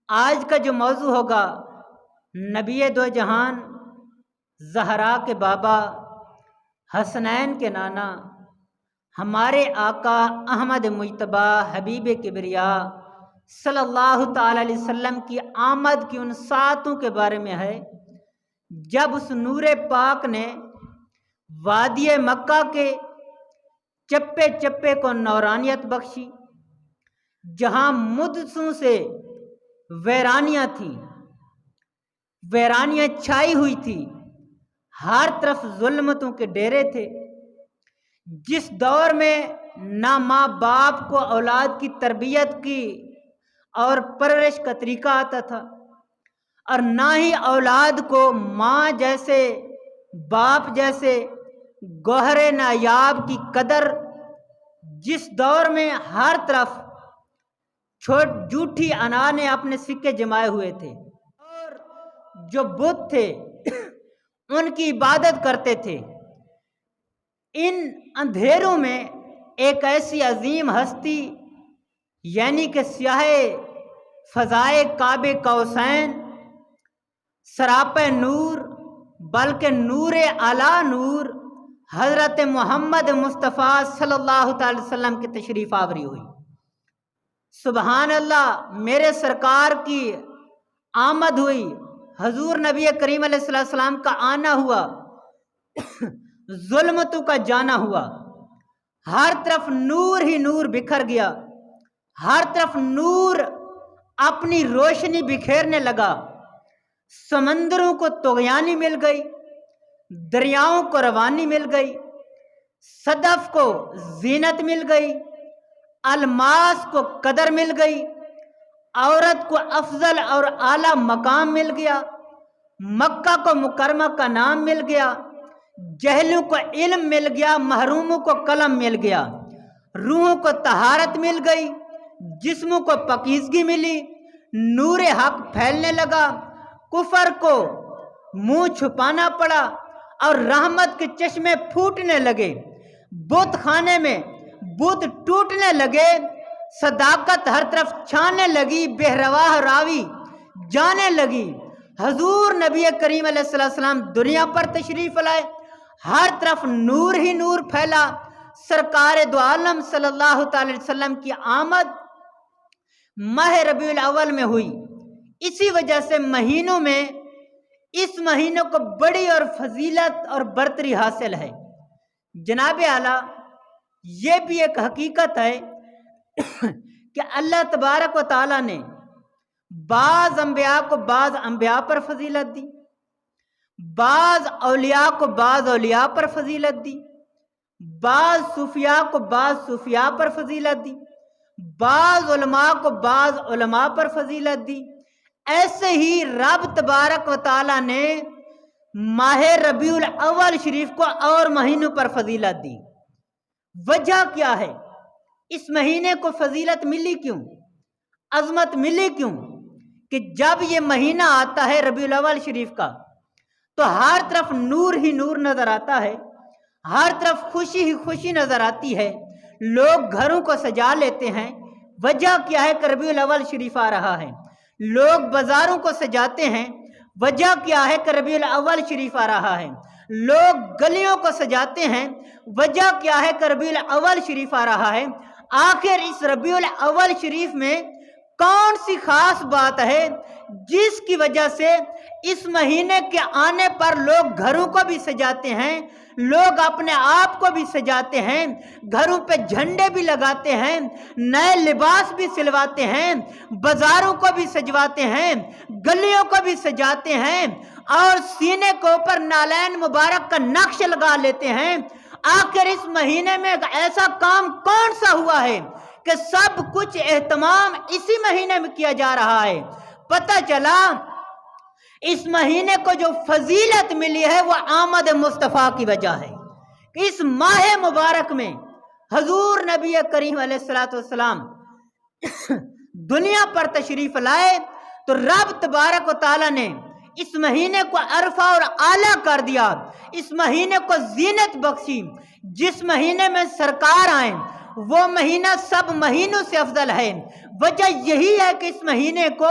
آج کا جو موضوع ہوگا نبی دو جہان زہرا کے بابا حسنین کے نانا ہمارے آقا احمد مجتبی حبیب کبریا صلی اللہ تعالی علیہ وسلم کی آمد کی ان ساتوں کے بارے میں ہے جب اس نور پاک نے وادی مکہ کے چپے چپے کو نورانیت بخشی، جہاں مدسوں سے ویرانیاں تھیں، ویرانیاں چھائی ہوئی تھی، ہر طرف ظلمتوں کے ڈیرے تھے، جس دور میں نہ ماں باپ کو اولاد کی تربیت کی اور پرورش کا طریقہ آتا تھا اور نہ ہی اولاد کو ماں جیسے باپ جیسے گوہر نایاب کی قدر، جس دور میں ہر طرف جھوٹی انا نے اپنے سکے جمائے ہوئے تھے اور جو بت تھے ان کی عبادت کرتے تھے، ان اندھیروں میں ایک ایسی عظیم ہستی یعنی کہ سیاہ فضائے کعب قوسین، سراپہ نور بلکہ نور اعلی نور حضرت محمد مصطفیٰ صلی اللہ تعالی وسلم کی تشریف آوری ہوئی۔ سبحان اللہ، میرے سرکار کی آمد ہوئی، حضور نبی کریم علیہ السلام کا آنا ہوا، ظلمتوں کا جانا ہوا، ہر طرف نور ہی نور بکھر گیا، ہر طرف نور اپنی روشنی بکھیرنے لگا، سمندروں کو طغیانی مل گئی، دریاؤں کو روانی مل گئی، صدف کو زینت مل گئی، الماس کو قدر مل گئی، عورت کو افضل اور اعلیٰ مقام مل گیا، مکہ کو مکرمہ کا نام مل گیا، جہلوں کو علم مل گیا، محروموں کو قلم مل گیا، روحوں کو طہارت مل گئی، جسموں کو پاکیزگی ملی، نور حق پھیلنے لگا، کفر کو منہ چھپانا پڑا اور رحمت کے چشمے پھوٹنے لگے، بت خانے میں بت ٹوٹنے لگے، صداقت ہر طرف چھانے لگی، بہرواہ راوی جانے لگی، حضور نبی کریم علیہ السلام دنیا پر تشریف لائے، ہر طرف نور ہی نور پھیلا، سرکار دو عالم صلی اللہ تعالی وسلم کی آمد ماہ ربیع الاول میں ہوئی۔ اسی وجہ سے مہینوں میں اس مہینے کو بڑی اور فضیلت اور برتری حاصل ہے۔ جناب اعلیٰ، یہ بھی ایک حقیقت ہے کہ اللہ تبارک و تعالیٰ نے بعض انبیاء کو بعض انبیاء پر فضیلت دی، بعض اولیاء کو بعض اولیاء پر فضیلت دی، بعض صوفیاء کو بعض صوفیاء پر فضیلت دی، بعض علماء کو بعض علماء پر فضیلت دی۔ ایسے ہی رب تبارک و تعالیٰ نے ماہ ربیع الاول شریف کو اور مہینوں پر فضیلت دی۔ وجہ کیا ہے؟ اس مہینے کو فضیلت ملی کیوں، عظمت ملی کیوں؟ کہ جب یہ مہینہ آتا ہے ربیع الاول شریف کا تو ہر طرف نور ہی نور نظر آتا ہے، ہر طرف خوشی ہی خوشی نظر آتی ہے، لوگ گھروں کو سجا لیتے ہیں۔ وجہ کیا ہے کہ ربیع الاول شریف آ رہا ہے؟ لوگ بازاروں کو سجاتے ہیں، وجہ کیا ہے کہ ربیع الاول شریف آ رہا ہے؟ لوگ گلیوں کو سجاتے ہیں، وجہ کیا ہے کہ ربیع الاول شریف آ رہا ہے؟ آخر اس ربیع الاول شریف میں کون سی خاص بات ہے جس کی وجہ سے اس مہینے کے آنے پر لوگ گھروں کو بھی سجاتے ہیں، لوگ اپنے آپ کو بھی سجاتے ہیں، گھروں پہ جھنڈے بھی لگاتے ہیں، نئے لباس بھی سلواتے ہیں، بازاروں کو بھی سجواتے ہیں، گلیوں کو بھی سجاتے ہیں اور سینے کے اوپر نالین مبارک کا نقش لگا لیتے ہیں؟ آخر اس مہینے میں ایسا کام کون سا ہوا ہے کہ سب کچھ اہتمام اسی مہینے میں کیا جا رہا ہے؟ پتہ چلا اس مہینے کو جو فضیلت ملی ہے وہ آمد مصطفیٰ کی وجہ ہے کہ اس ماہ مبارک میں حضور نبی کریم علیہ السلام دنیا پر تشریف لائے تو رب تبارک و تعالیٰ نے اس مہینے کو عرفہ اور اعلیٰ کر دیا، اس مہینے کو زینت بخشی۔ جس مہینے میں سرکار آئیں وہ مہینہ سب مہینوں سے افضل ہے۔ وجہ یہی ہے کہ اس مہینے کو